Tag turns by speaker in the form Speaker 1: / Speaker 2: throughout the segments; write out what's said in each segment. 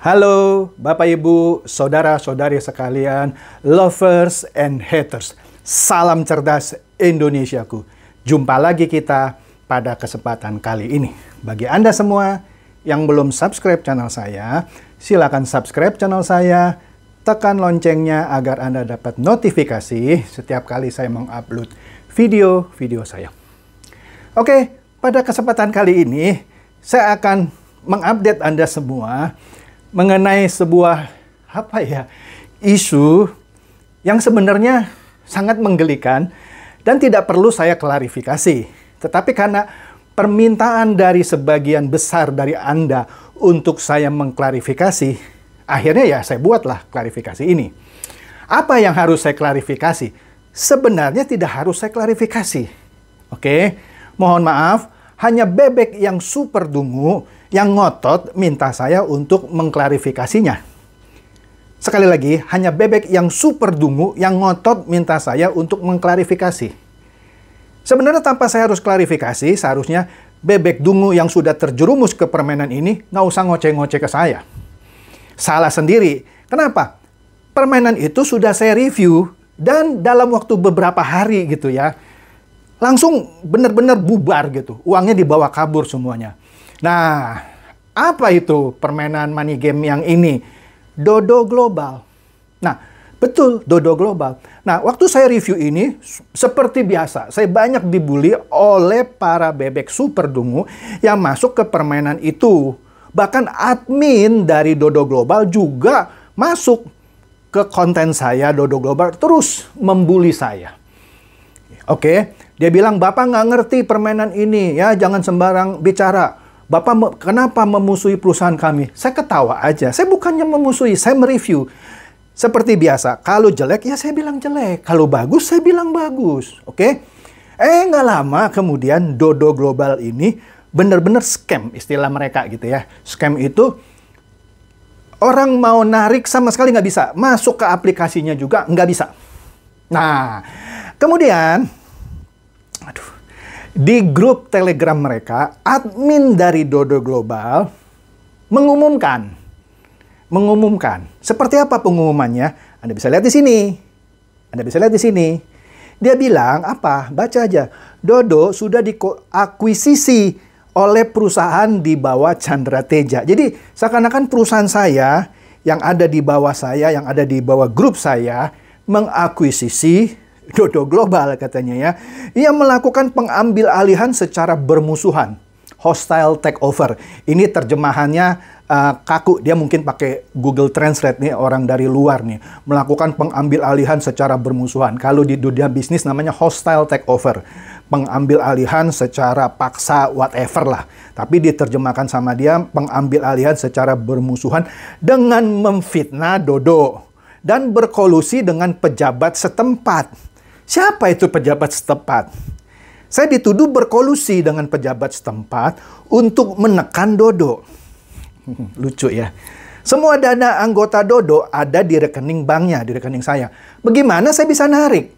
Speaker 1: Halo Bapak Ibu, saudara-saudari sekalian, lovers and haters. Salam cerdas Indonesiaku. Jumpa lagi kita pada kesempatan kali ini. Bagi Anda semua yang belum subscribe channel saya, silakan subscribe channel saya, tekan loncengnya agar Anda dapat notifikasi setiap kali saya mengupload video-video saya. Oke, pada kesempatan kali ini saya akan mengupdate Anda semua mengenai sebuah isu yang sebenarnya sangat menggelikan dan tidak perlu saya klarifikasi. Tetapi karena permintaan dari sebagian besar dari Anda untuk saya mengklarifikasi, akhirnya ya saya buatlah klarifikasi ini. Apa yang harus saya klarifikasi? Sebenarnya tidak harus saya klarifikasi. Oke, mohon maaf, hanya bebek yang super dungu yang ngotot minta saya untuk mengklarifikasinya. Sekali lagi, hanya bebek yang super dungu yang ngotot minta saya untuk mengklarifikasi. Sebenarnya tanpa saya harus klarifikasi, seharusnya bebek dungu yang sudah terjerumus ke permainan ini nggak usah ngoceh-ngoceh ke saya. Salah sendiri. Kenapa? Permainan itu sudah saya review dan dalam waktu beberapa hari gitu ya, langsung benar-benar bubar gitu. Uangnya dibawa kabur semuanya. Nah, apa itu permainan money game yang ini? Dodo Global. Nah, betul, Dodo Global. Nah, waktu saya review ini, seperti biasa, saya banyak dibully oleh para bebek super dungu yang masuk ke permainan itu. Bahkan admin dari Dodo Global juga masuk ke konten saya, Dodo Global, terus membuli saya. Oke, dia bilang, Bapak nggak ngerti permainan ini, ya jangan sembarang bicara. Bapak kenapa memusuhi perusahaan kami? Saya ketawa aja. Saya bukannya memusuhi, saya mereview. Seperti biasa, kalau jelek ya saya bilang jelek. Kalau bagus, saya bilang bagus. Oke? Nggak lama kemudian Dodo Global ini benar-benar scam, istilah mereka gitu ya. Scam itu orang mau narik sama sekali nggak bisa. Masuk ke aplikasinya juga nggak bisa. Nah, kemudian di grup Telegram mereka, admin dari Dodo Global mengumumkan. Seperti apa pengumumannya? Anda bisa lihat di sini. Dia bilang apa? Baca aja. Dodo sudah diakuisisi oleh perusahaan di bawah Chandra Teja. Jadi seakan-akan perusahaan saya yang ada di bawah saya, yang ada di bawah grup saya, mengakuisisi Dodo Global katanya ya. Ia melakukan pengambil alihan secara bermusuhan. Hostile takeover. Ini terjemahannya kaku. Dia mungkin pakai Google Translate nih, orang dari luar nih. Melakukan pengambil alihan secara bermusuhan. Kalau di dunia bisnis namanya hostile takeover. Pengambil alihan secara paksa, whatever lah. Tapi diterjemahkan sama dia, pengambil alihan secara bermusuhan dengan memfitnah Dodo. Dan berkolusi dengan pejabat setempat. Siapa itu pejabat setempat? Saya dituduh berkolusi dengan pejabat setempat untuk menekan Dodo. Lucu ya. Semua dana anggota Dodo ada di rekening banknya, di rekening saya. Bagaimana saya bisa narik?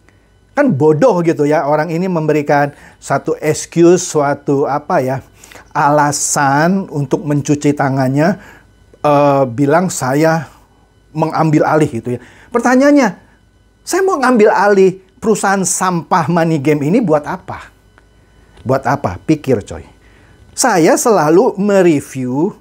Speaker 1: Kan bodoh gitu ya. Orang ini memberikan satu excuse, suatu alasan untuk mencuci tangannya. Bilang saya mengambil alih gitu ya. Pertanyaannya, saya mau ngambil alih perusahaan sampah money game ini buat apa? Buat apa? Pikir coy. Saya selalu mereview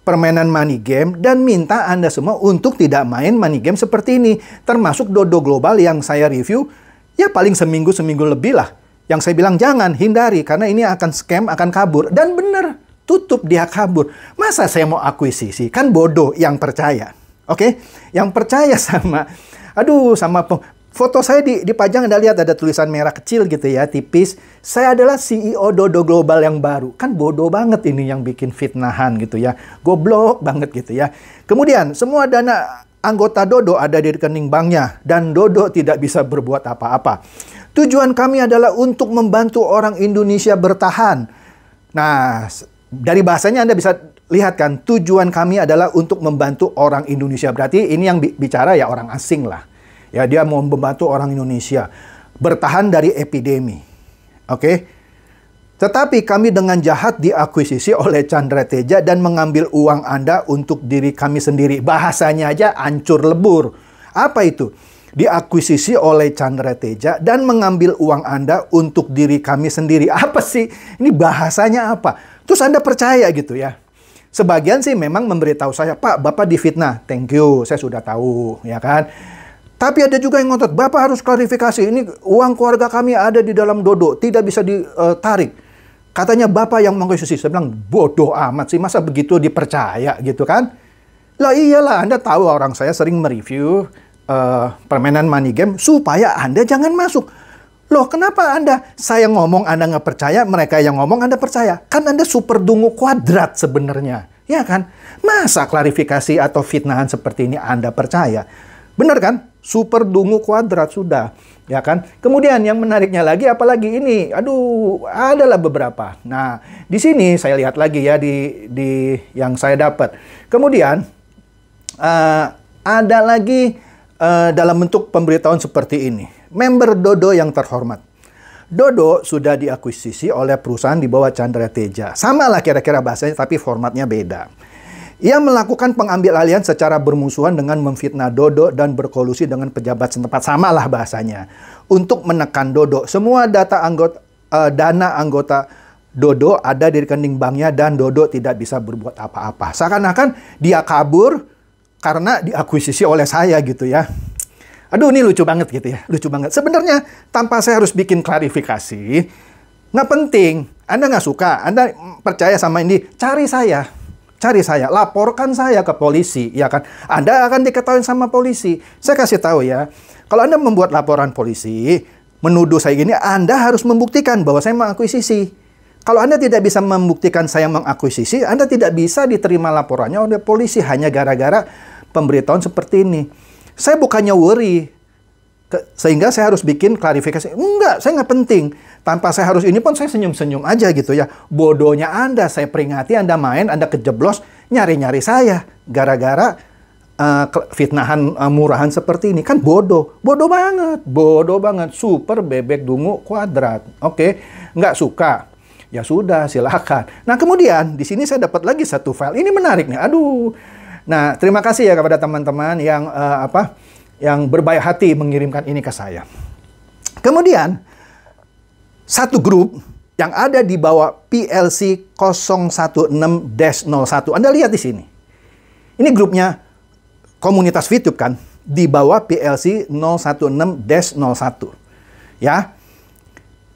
Speaker 1: permainan money game dan minta Anda semua untuk tidak main money game seperti ini. Termasuk Dodo Global yang saya review, ya paling seminggu lebih lah. Yang saya bilang jangan, hindari karena ini akan scam, akan kabur. Dan bener, tutup dia kabur. Masa saya mau akuisisi? Kan bodoh yang percaya. Oke? Yang percaya sama foto saya dipajang, Anda lihat ada tulisan merah kecil gitu ya, tipis. Saya adalah CEO Dodo Global yang baru. Kan bodoh banget ini yang bikin fitnahan gitu ya. Goblok banget gitu ya. Kemudian, semua dana anggota Dodo ada di rekening banknya. Dan Dodo tidak bisa berbuat apa-apa. Tujuan kami adalah untuk membantu orang Indonesia bertahan. Nah, dari bahasanya Anda bisa lihat kan, tujuan kami adalah untuk membantu orang Indonesia. Berarti ini yang bicara ya orang asing lah. Ya, dia mau membantu orang Indonesia bertahan dari epidemi. Oke? Tetapi kami dengan jahat diakuisisi oleh Chandra Teja dan mengambil uang Anda untuk diri kami sendiri. Bahasanya aja hancur lebur. Apa itu? Diakuisisi oleh Chandra Teja dan mengambil uang Anda untuk diri kami sendiri. Apa sih? Ini bahasanya apa? Terus Anda percaya gitu ya? Sebagian sih memang memberitahu saya, Pak, Bapak difitnah. Thank you, saya sudah tahu, ya kan? Tapi ada juga yang ngotot, Bapak harus klarifikasi. Ini uang keluarga kami ada di dalam Dodo, tidak bisa ditarik. Katanya Bapak yang mengakuisisi. Saya bilang, bodoh amat sih, masa begitu dipercaya gitu kan? Lah iyalah, Anda tahu orang saya sering mereview permainan money game supaya Anda jangan masuk. Loh, kenapa saya ngomong Anda nggak percaya, mereka yang ngomong Anda percaya? Kan Anda super dungu kuadrat sebenarnya, ya kan? Masa klarifikasi atau fitnahan seperti ini Anda percaya? Benar kan? Super dungu kuadrat sudah, ya kan? Kemudian yang menariknya lagi, apalagi ini, aduh, adalah beberapa. Nah, di sini saya lihat lagi ya di yang saya dapat. Kemudian ada lagi dalam bentuk pemberitahuan seperti ini. Member Dodo yang terhormat. Dodo sudah diakuisisi oleh perusahaan di bawah Chandra Teja. Sama lah kira-kira bahasanya, tapi formatnya beda. Ia melakukan pengambil-alihan secara bermusuhan dengan memfitnah Dodo dan berkolusi dengan pejabat setempat. Sama lah bahasanya. Untuk menekan Dodo. Semua dana anggota Dodo ada di rekening banknya dan Dodo tidak bisa berbuat apa-apa. Seakan-akan dia kabur karena diakuisisi oleh saya gitu ya. Aduh, ini lucu banget gitu ya. Lucu banget. Sebenarnya tanpa saya harus bikin klarifikasi, nggak penting. Anda nggak suka, Anda percaya sama ini, cari saya, laporkan saya ke polisi, ya kan? Anda akan diketahui sama polisi. Saya kasih tahu ya, kalau Anda membuat laporan polisi, menuduh saya gini, Anda harus membuktikan bahwa saya mengakuisisi. Kalau Anda tidak bisa membuktikan saya mengakuisisi, Anda tidak bisa diterima laporannya oleh polisi hanya gara-gara pemberitahuan seperti ini. Saya bukannya worry, sehingga saya harus bikin klarifikasi. Enggak, saya nggak penting. Tanpa saya harus ini pun saya senyum-senyum aja gitu ya. Bodohnya Anda, saya peringati Anda main, Anda kejeblos, nyari-nyari saya. Gara-gara fitnahan murahan seperti ini. Kan bodoh. Bodoh banget. Super bebek dungu kuadrat. Oke, nggak suka. Ya sudah, silakan. Nah kemudian, di sini saya dapat lagi satu file. Ini menarik nih, aduh. Nah, terima kasih ya kepada teman-teman yang berbaik hati mengirimkan ini ke saya. Kemudian, satu grup yang ada di bawah PLC 016-01. Anda lihat di sini. Ini grupnya komunitas VTube kan, di bawah PLC 016-01. Ya.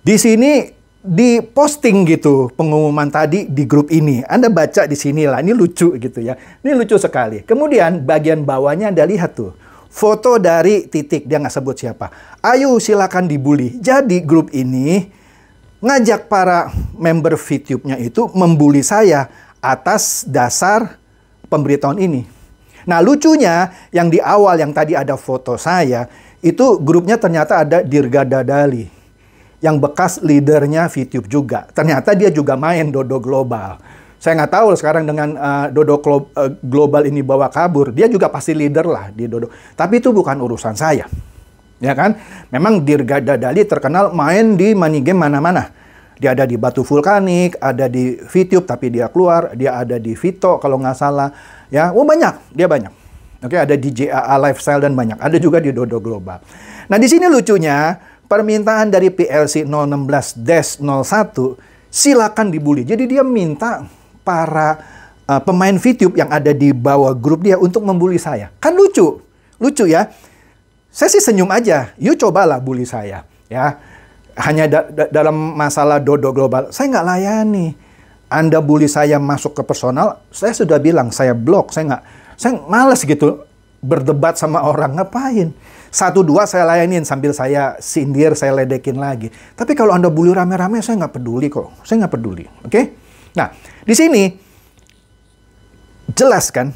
Speaker 1: Di sini di posting gitu pengumuman tadi di grup ini. Anda baca di sini lah. Ini lucu gitu ya. Ini lucu sekali. Kemudian bagian bawahnya Anda lihat tuh. Foto dari titik. Dia nggak sebut siapa. Ayo silakan dibully. Jadi grup ini ngajak para member VTube-nya itu membuli saya atas dasar pemberitahuan ini. Nah lucunya yang di awal yang tadi ada foto saya. Itu grupnya ternyata ada Dirga Dadali. Yang bekas leadernya VTube juga. Ternyata dia juga main Dodo Global. Saya nggak tahu sekarang dengan Dodo Global ini bawa kabur. Dia juga pasti leader lah di Dodo. Tapi itu bukan urusan saya. Ya kan? Memang Dirga Dadali terkenal main di money game mana-mana. Dia ada di Batu Vulkanik, ada di VTube tapi dia keluar. Dia ada di Vito kalau nggak salah. Ya, banyak. Dia banyak. Oke, ada di JAA Lifestyle dan banyak. Ada juga di Dodo Global. Nah, di sini lucunya permintaan dari PLC 016-01 silakan dibully. Jadi dia minta para pemain VTube yang ada di bawah grup dia untuk membuli saya. Kan lucu. Lucu ya. Saya sih senyum aja. Yuk cobalah bully saya. Ya. Hanya dalam masalah Dodo Global. Saya nggak layani. Anda bully saya masuk ke personal. Saya sudah bilang saya blok. Saya malas gitu berdebat sama orang. Ngapain? 1-2 saya layanin sambil saya sindir, saya ledekin lagi. Tapi kalau Anda bully rame-rame, saya nggak peduli kok. Saya nggak peduli. Oke? Nah, di sini jelas kan?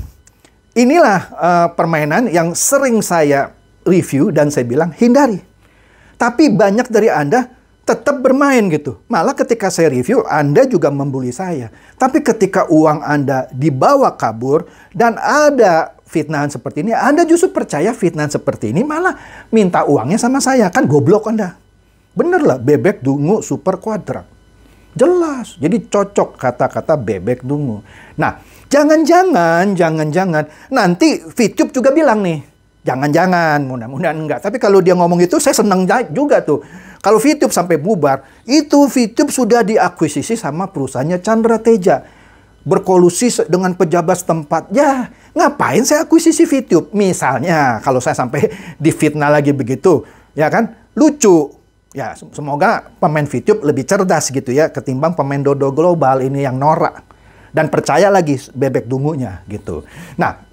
Speaker 1: Inilah permainan yang sering saya review dan saya bilang hindari. Tapi banyak dari Anda tetap bermain gitu. Malah ketika saya review, Anda juga membuli saya. Tapi ketika uang Anda dibawa kabur dan ada fitnahan seperti ini, Anda justru percaya fitnahan seperti ini, malah minta uangnya sama saya. Kan goblok Anda. Bener lah, bebek dungu super kuadrat. Jelas. Jadi cocok kata-kata Bebek Dungu. Nah, jangan-jangan nanti VTube juga bilang nih, jangan-jangan, mudah-mudahan enggak. Tapi kalau dia ngomong itu, saya senang juga tuh. Kalau VTube sampai bubar, itu VTube sudah diakuisisi sama perusahaannya Chandra Teja. Berkolusi dengan pejabat setempat. Ya, ngapain saya akuisisi VTube? Misalnya, kalau saya sampai difitnah lagi begitu, ya kan? Lucu. Ya, semoga pemain VTube lebih cerdas gitu ya, ketimbang pemain Dodo Global ini yang norak. Dan percaya lagi Bebek Dungunya gitu. Nah,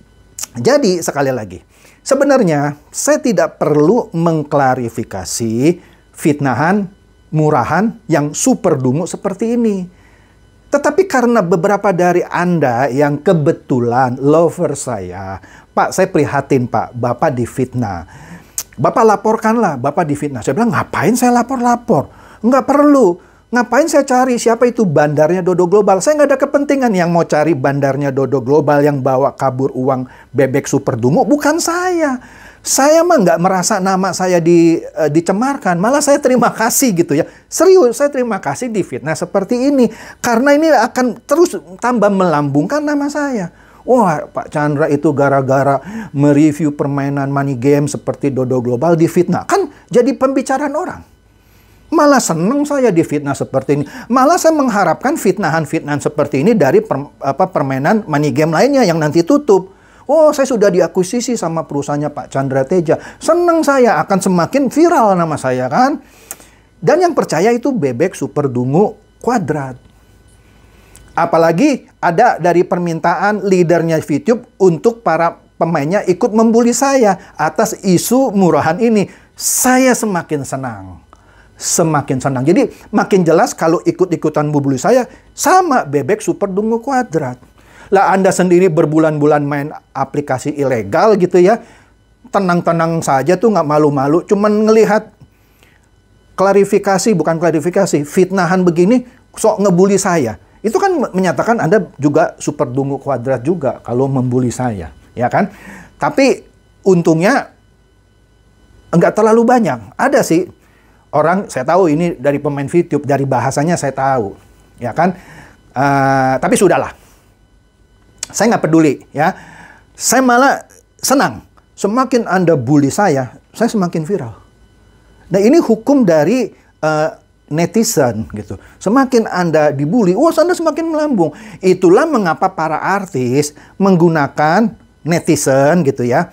Speaker 1: jadi sekali lagi, sebenarnya saya tidak perlu mengklarifikasi fitnahan, murahan yang super dungu seperti ini. Tetapi karena beberapa dari Anda yang kebetulan lover saya, Pak, saya prihatin Pak, Bapak difitnah. Bapak laporkanlah, Bapak difitnah. Saya bilang, ngapain saya lapor-lapor? Nggak perlu. Ngapain saya cari siapa itu bandarnya Dodo Global? Saya nggak ada kepentingan yang mau cari bandarnya Dodo Global yang bawa kabur uang Bebek Super Dungu. Bukan saya. Saya mah nggak merasa nama saya dicemarkan. Malah saya terima kasih gitu ya. Serius, saya terima kasih difitnah seperti ini. Karena ini akan terus tambah melambungkan nama saya. Wah, Pak Chandra itu gara-gara mereview permainan money game seperti Dodo Global difitnah. Kan jadi pembicaraan orang. Malah seneng saya difitnah seperti ini. Malah saya mengharapkan fitnahan-fitnahan seperti ini dari permainan money game lainnya yang nanti tutup. Oh, saya sudah diakuisisi sama perusahaannya Pak Chandra Teja. Seneng saya, akan semakin viral nama saya kan. Dan yang percaya itu Bebek Super Dungu Kuadrat. Apalagi ada dari permintaan leadernya VTube untuk para pemainnya ikut membuli saya atas isu murahan ini. Saya semakin senang. Semakin senang. Jadi makin jelas kalau ikut-ikutan membuli saya sama Bebek Super Dungu Kuadrat. Lah Anda sendiri berbulan-bulan main aplikasi ilegal gitu ya. Tenang-tenang saja tuh nggak malu-malu. Cuman ngelihat bukan klarifikasi, fitnahan begini sok ngebully saya. Itu kan menyatakan Anda juga Super Dungu Kuadrat juga kalau membuli saya, ya kan? Tapi untungnya enggak terlalu banyak. Ada sih orang, saya tahu ini dari pemain VTube, dari bahasanya saya tahu, ya kan? Tapi sudahlah, saya nggak peduli, ya. Saya malah senang. Semakin Anda bully saya semakin viral. Nah ini hukum dari netizen gitu. Semakin Anda dibully, Anda semakin melambung. Itulah mengapa para artis menggunakan netizen gitu ya.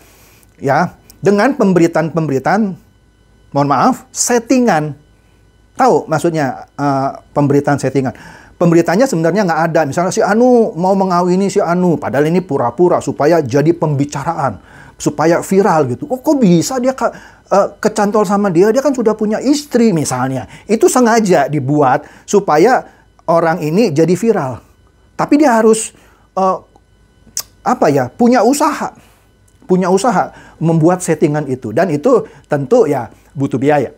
Speaker 1: Ya, dengan pemberitaan-pemberitaan, mohon maaf, settingan. Tahu maksudnya pemberitaan settingan. Pemberitanya sebenarnya nggak ada. Misalnya si Anu mau mengawini si Anu, padahal ini pura-pura supaya jadi pembicaraan, supaya viral gitu. Oh, kok bisa dia kecantol sama dia kan sudah punya istri misalnya. Itu sengaja dibuat supaya orang ini jadi viral. Tapi dia harus punya usaha. Punya usaha membuat settingan itu. Dan itu tentu ya butuh biaya.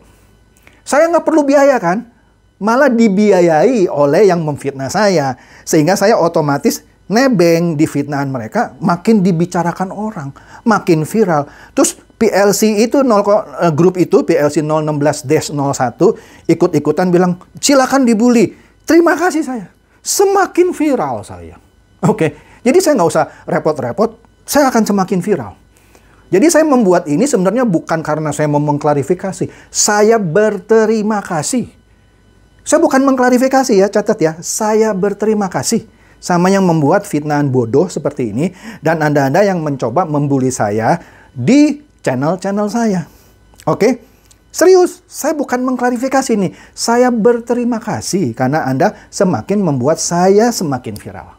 Speaker 1: Saya nggak perlu biaya kan? Malah dibiayai oleh yang memfitnah saya. Sehingga saya otomatis nebeng di fitnahan mereka, makin dibicarakan orang, makin viral. Terus PLC itu grup itu PLC 016-01 ikut-ikutan bilang silakan dibully. Terima kasih saya. Semakin viral saya. Oke. Jadi saya nggak usah repot-repot, saya akan semakin viral. Jadi saya membuat ini sebenarnya bukan karena saya mau mengklarifikasi. Saya berterima kasih. Saya bukan mengklarifikasi ya, catat ya. Saya berterima kasih sama yang membuat fitnahan bodoh seperti ini dan Anda-Anda yang mencoba membuli saya di channel-channel saya. Oke? Serius, saya bukan mengklarifikasi nih. Saya berterima kasih karena Anda semakin membuat saya semakin viral.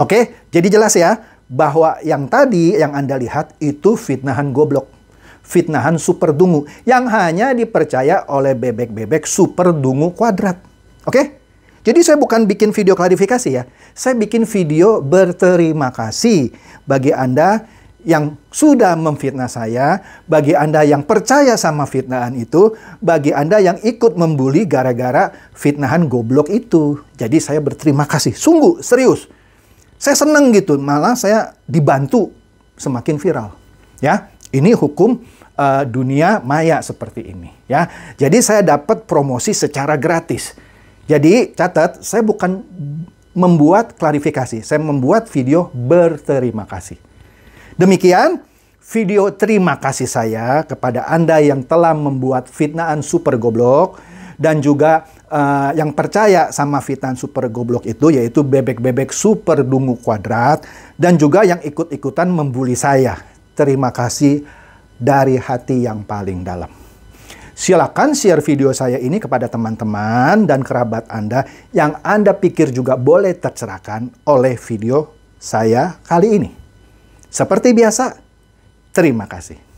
Speaker 1: Oke? Jadi jelas ya bahwa yang tadi yang Anda lihat itu fitnahan goblok. Fitnahan Super Dungu yang hanya dipercaya oleh bebek-bebek Super Dungu Kuadrat. Oke? Jadi saya bukan bikin video klarifikasi ya. Saya bikin video berterima kasih bagi Anda yang sudah memfitnah saya, bagi Anda yang percaya sama fitnahan itu, bagi Anda yang ikut membuli gara-gara fitnahan goblok itu. Jadi saya berterima kasih, sungguh serius. Saya senang gitu, malah saya dibantu semakin viral. Ya, ini hukum dunia maya seperti ini. Ya, jadi saya dapat promosi secara gratis. Jadi catat, saya bukan membuat klarifikasi, saya membuat video berterima kasih. Demikian video terima kasih saya kepada Anda yang telah membuat fitnahan super goblok dan juga yang percaya sama fitnahan super goblok itu, yaitu bebek-bebek super dungu kuadrat, dan juga yang ikut-ikutan membuli saya. Terima kasih dari hati yang paling dalam. Silakan share video saya ini kepada teman-teman dan kerabat Anda yang Anda pikir juga boleh tercerahkan oleh video saya kali ini. Seperti biasa, terima kasih.